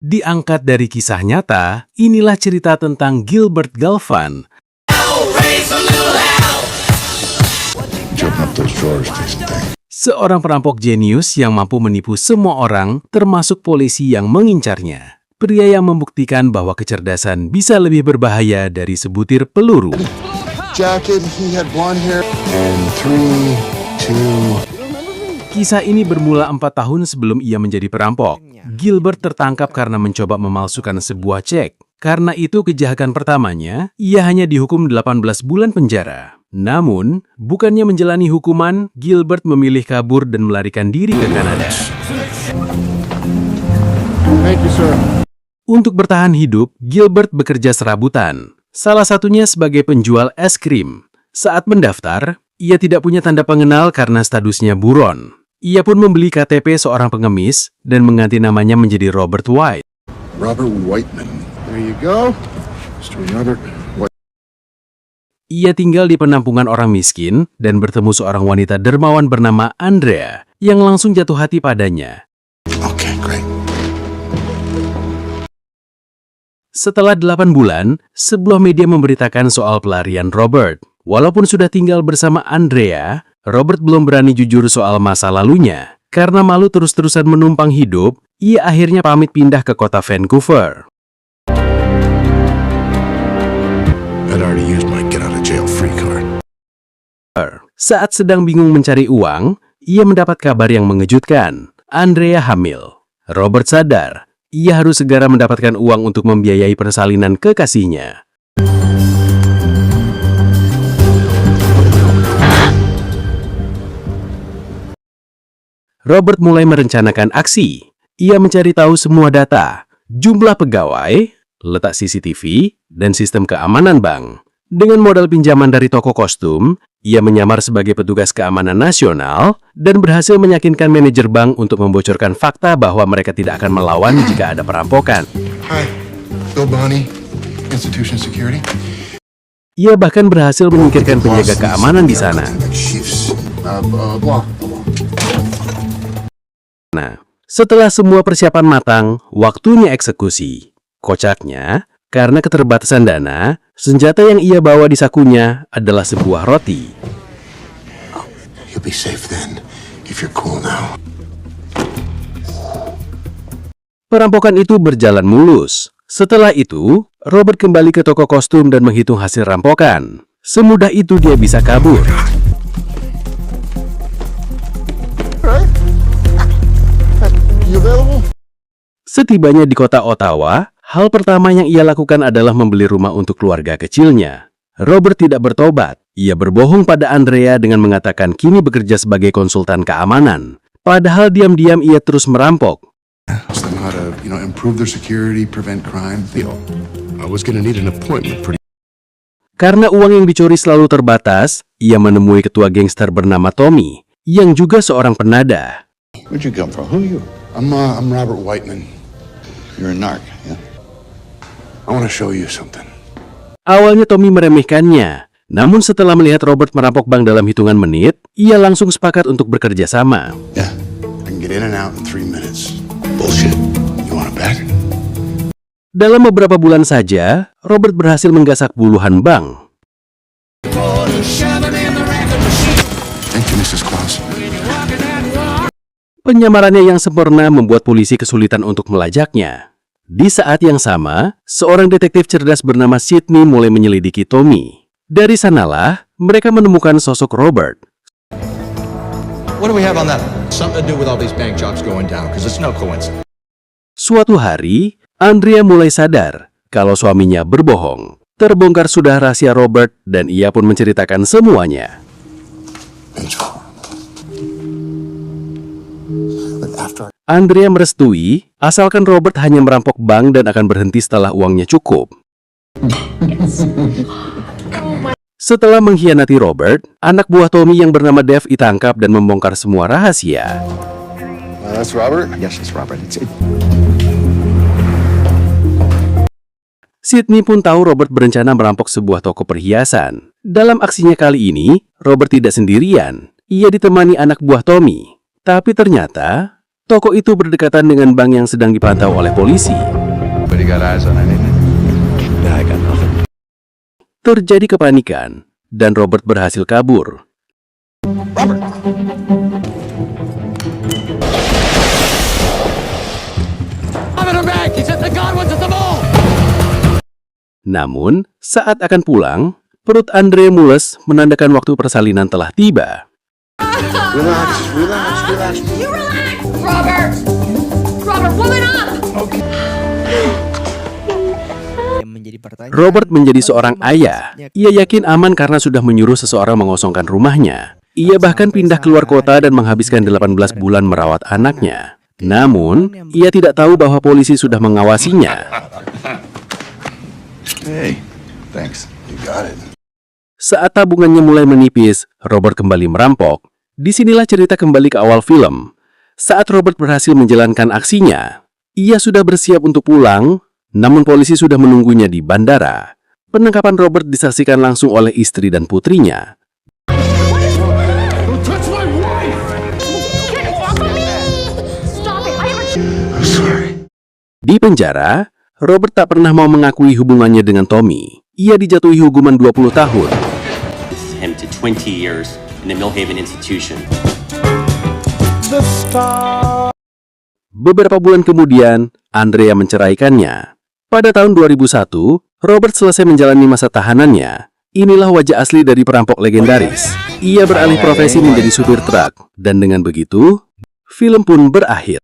Diangkat dari kisah nyata, inilah cerita tentang Gilbert Galvan, seorang perampok jenius yang mampu menipu semua orang, termasuk polisi yang mengincarnya. Pria yang membuktikan bahwa kecerdasan bisa lebih berbahaya dari sebutir peluru. Kisah ini bermula 4 tahun sebelum ia menjadi perampok. Gilbert tertangkap karena mencoba memalsukan sebuah cek. Karena itu kejahatan pertamanya, ia hanya dihukum 18 bulan penjara. Namun, bukannya menjalani hukuman, Gilbert memilih kabur dan melarikan diri ke Kanada. Untuk bertahan hidup, Gilbert bekerja serabutan. Salah satunya sebagai penjual es krim. Saat mendaftar, ia tidak punya tanda pengenal karena statusnya buron. Ia pun membeli KTP seorang pengemis dan mengganti namanya menjadi Robert White. Robert Whiteman. There you go. Mr. Robert White. Ia tinggal di penampungan orang miskin dan bertemu seorang wanita dermawan bernama Andrea yang langsung jatuh hati padanya. Okay, great. Setelah 8 bulan, sebuah media memberitakan soal pelarian Robert. Walaupun sudah tinggal bersama Andrea, Robert belum berani jujur soal masa lalunya. Karena malu terus-terusan menumpang hidup, ia akhirnya pamit pindah ke kota Vancouver. I'd already used my get out of jail free card. Saat sedang bingung mencari uang, ia mendapat kabar yang mengejutkan. Andrea hamil. Robert sadar, ia harus segera mendapatkan uang untuk membiayai persalinan kekasihnya. Robert mulai merencanakan aksi. Ia mencari tahu semua data, jumlah pegawai, letak CCTV, dan sistem keamanan bank. Dengan modal pinjaman dari toko kostum, ia menyamar sebagai petugas keamanan nasional dan berhasil meyakinkan manajer bank untuk membocorkan fakta bahwa mereka tidak akan melawan jika ada perampokan. Hi, Bill Bonney, Institution Security. Ia bahkan berhasil menyingkirkan penjaga keamanan di sana. Nah, setelah semua persiapan matang, waktunya eksekusi. Kocaknya, karena keterbatasan dana, senjata yang ia bawa di sakunya adalah sebuah roti. You'll be safe then, if you're cool now. Perampokan itu berjalan mulus. Setelah itu, Robert kembali ke toko kostum dan menghitung hasil rampokan. Semudah itu dia bisa kabur. Setibanya di kota Ottawa, hal pertama yang ia lakukan adalah membeli rumah untuk keluarga kecilnya. Robert tidak bertobat. Ia berbohong pada Andrea dengan mengatakan kini bekerja sebagai konsultan keamanan. Padahal diam-diam ia terus merampok. Karena uang yang dicuri selalu terbatas, ia menemui ketua gangster bernama Tommy, yang juga seorang penada. Where'd you come from? Who are you? I'm Robert Whiteman. You're a narc, yeah? I want to show you something. Awalnya Tommy meremehkannya, namun setelah melihat Robert merampok bank dalam hitungan menit, ia langsung sepakat untuk bekerja sama. Yeah, I can get in and out in 3 minutes. Bullshit. You want a bet? Dalam beberapa bulan saja, Robert berhasil menggasak puluhan bank. Thank you, Mrs. Claus. Penyamarannya yang sempurna membuat polisi kesulitan untuk melajaknya. Di saat yang sama, seorang detektif cerdas bernama Sydney mulai menyelidiki Tommy. Dari sanalah, mereka menemukan sosok Robert. What do we have on that? Something to do with all these bank jobs going down, because it's no coincidence. Suatu hari, Andrea mulai sadar kalau suaminya berbohong. Terbongkar sudah rahasia Robert dan ia pun menceritakan semuanya. Andrea merestui, asalkan Robert hanya merampok bank dan akan berhenti setelah uangnya cukup. Setelah mengkhianati Robert, anak buah Tommy yang bernama Dave ditangkap dan membongkar semua rahasia. That's Robert? Yes, it's Robert. Sydney pun tahu Robert berencana merampok sebuah toko perhiasan. Dalam aksinya kali ini, Robert tidak sendirian. Ia ditemani anak buah Tommy. Tapi ternyata, Toko itu berdekatan dengan bank yang sedang dipantau oleh polisi. But you got eyes on anything? Yeah, I got nothing. Terjadi kepanikan, dan Robert berhasil kabur. Robert! I'm in her bag! He said the God wants at the mall! Namun, saat akan pulang, perut Andre mules menandakan waktu persalinan telah tiba. Relax, relax, relax. You relax! Robert! Robert, woman up! Robert menjadi seorang ayah. Ia yakin aman karena sudah menyuruh seseorang mengosongkan rumahnya. Ia bahkan pindah keluar kota dan menghabiskan 18 bulan merawat anaknya. Namun, ia tidak tahu bahwa polisi sudah mengawasinya. Hey, thanks. You got it. Saat tabungannya mulai menipis, Robert kembali merampok. Disinilah cerita kembali ke awal film. Saat Robert berhasil menjalankan aksinya, ia sudah bersiap untuk pulang, namun polisi sudah menunggunya di bandara. Penangkapan Robert disaksikan langsung oleh istri dan putrinya. Don't touch my wife! Get off of me! Stop it! I haven't... I'm sorry. Di penjara, Robert tak pernah mau mengakui hubungannya dengan Tommy. Ia dijatuhi hukuman 20 tahun. Him to 20 years in the Millhaven institution. Beberapa bulan kemudian, Andrea menceraikannya. Pada tahun 2001, Robert selesai menjalani masa tahanannya. Inilah wajah asli dari perampok legendaris. Ia beralih profesi menjadi supir truk, dan dengan begitu, film pun berakhir.